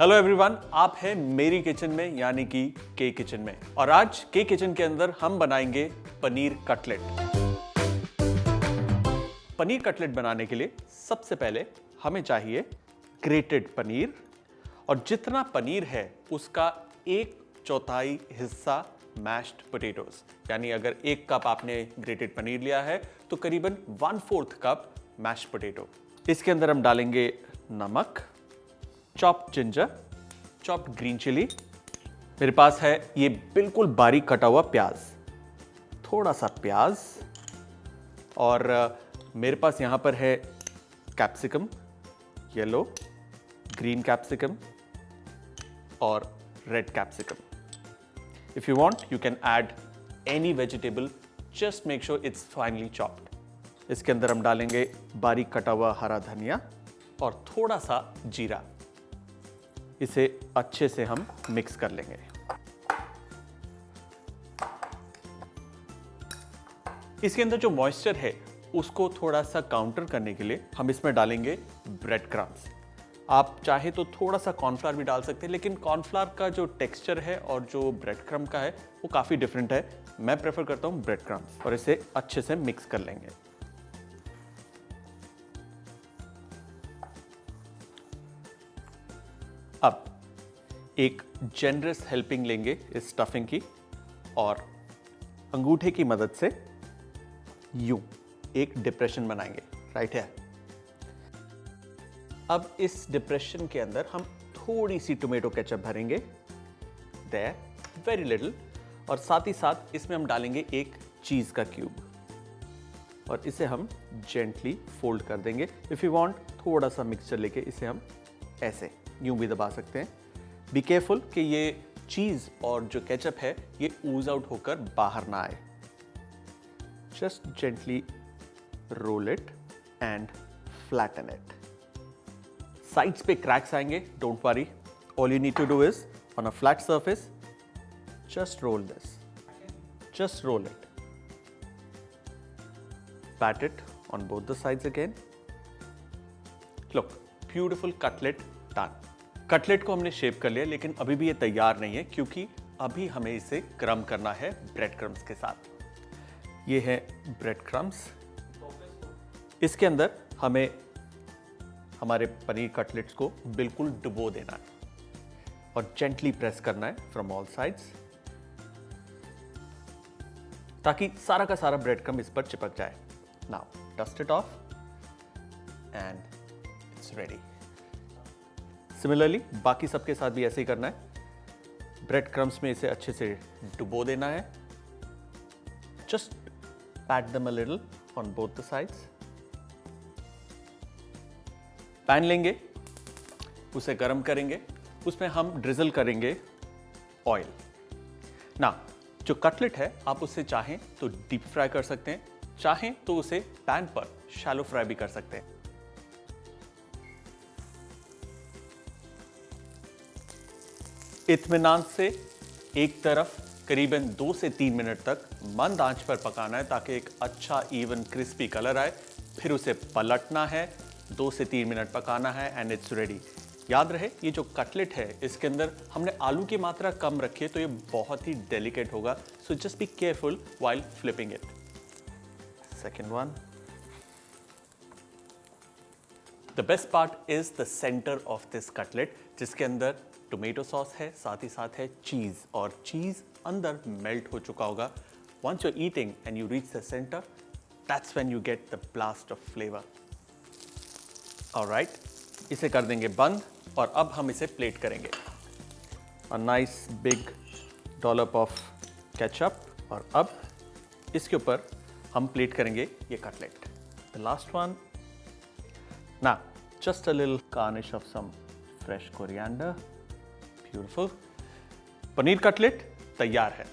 Hello everyone, आप हैं मेरी किचन में यानी कि के किचन में। और आज के किचन के अंदर हम बनाएंगे पनीर कटलेट। पनीर कटलेट बनाने के लिए सबसे पहले हमें चाहिए ग्रेटेड पनीर, और जितना पनीर है उसका 1/4 हिस्सा मैश्ड पोटैटोज, यानी अगर 1 कप आपने ग्रेटेड पनीर लिया है तो करीबन 1/4 कप मैश्ड पोटैटो। इसके अंदर हम डालेंगे नमक, chopped ginger, chopped green chilli, मेरे पास है ये बिल्कुल बारीक कटा हुआ प्याज, थोड़ा सा प्याज, और मेरे पास यहां पर है कैप्सिकम, येलो, ग्रीन कैप्सिकम और red capsicum. If you want you can add any vegetable, just make sure it's finally chopped. इसके अंदर हम डालेंगे बारीक कटा हुआ हरा धनिया और थोड़ा सा जीरा। इसे अच्छे से हम मिक्स कर लेंगे। इसके अंदर जो मॉइस्चर है उसको थोड़ा सा काउंटर करने के लिए हम इसमें डालेंगे ब्रेड क्रम्स। आप चाहे तो थोड़ा सा कॉर्नफ्लावर भी डाल सकते हैं, लेकिन कॉर्नफ्लावर का जो टेक्सचर है और जो ब्रेड क्रम्ब का है वो काफी डिफरेंट है। मैं प्रेफर करता हूं ब्रेड क्रम्स, और इसे अच्छे से मिक्स कर लेंगे। अब एक जेनरस हेल्पिंग लेंगे इस स्टफिंग की, और अंगूठे की मदद से यूं एक डिप्रेशन बनाएंगे राइट है। अब इस डिप्रेशन के अंदर हम थोड़ी सी टोमेटो केचप भरेंगे, देयर, वेरी लिटिल, और साथ ही साथ इसमें हम डालेंगे एक चीज का क्यूब, और इसे हम जेंटली फोल्ड कर देंगे। इफ यू वांट थोड़ा सा मिक्सचर लेके इसे हम ऐसे यूं भी दबा सकते हैं। बी केयरफुल कि ये चीज और जो केचप है ये ऊज आउट होकर बाहर ना आए। Just gently roll it and flatten it. Sides पे क्रैक्स आएंगे, don't worry, all you need to do is on a flat surface just roll this, just roll it, pat it on both the sides again. Look, beautiful cutlet done. Cutlet को हमने shape कर लिया, लेकिन अभी भी ये तैयार नहीं है क्योंकि अभी हमें इसे क्रम करना है ब्रेड क्रम्स के साथ। ये है ब्रेड क्रम्स। इसके अंदर हमें हमारे पनीर कटलेट्स को बिल्कुल डुबो देना है और जेंटली प्रेस करना है फ्रॉम ऑल साइड्स, ताकि सारा का सारा ब्रेड क्रम्ब इस पर चिपक जाए। Now dust it of and it's ready. Similarly बाकी सबके साथ भी ऐसे ही करना है। ब्रेड क्रम्स में इसे अच्छे से डुबो देना है। Just PAT them a little on both the sides. Pan लेंगे, उसे गर्म करेंगे, उसमें हम ड्रिजल करेंगे ऑयल। ना जो कटलेट है आप उससे चाहें तो डीप फ्राई कर सकते हैं, चाहें तो उसे पैन पर शैलो फ्राई भी कर सकते हैं। इत्मीनान से एक तरफ करीबन 2 से 3 मिनट तक मंद आंच पर पकाना है ताकि एक अच्छा इवन क्रिस्पी कलर आए। फिर उसे पलटना है, 2 से 3 मिनट पकाना है एंड इट्स रेडी। याद रहे ये जो कटलेट है इसके अंदर हमने आलू की मात्रा कम रखी है तो ये बहुत ही डेलिकेट होगा, so just be careful while flipping it. Second one. The best part is the centre of this cutlet, जिसके अंदर टोमेटो सॉस है, साथ ही साथ है चीज, और चीज अंदर मेल्ट हो चुका होगा। Once you are eating and you reach the centre, that's when you get the blast of flavour. Alright, इसे कर देंगे बंद, और अब हम इसे प्लेट करेंगे। A nice big dollop of ketchup, और अब इसके ऊपर हम प्लेट करेंगे ये कटलेट। The last one. ना just a little garnish of some fresh coriander. Beautiful. Paneer cutlet तैयार है।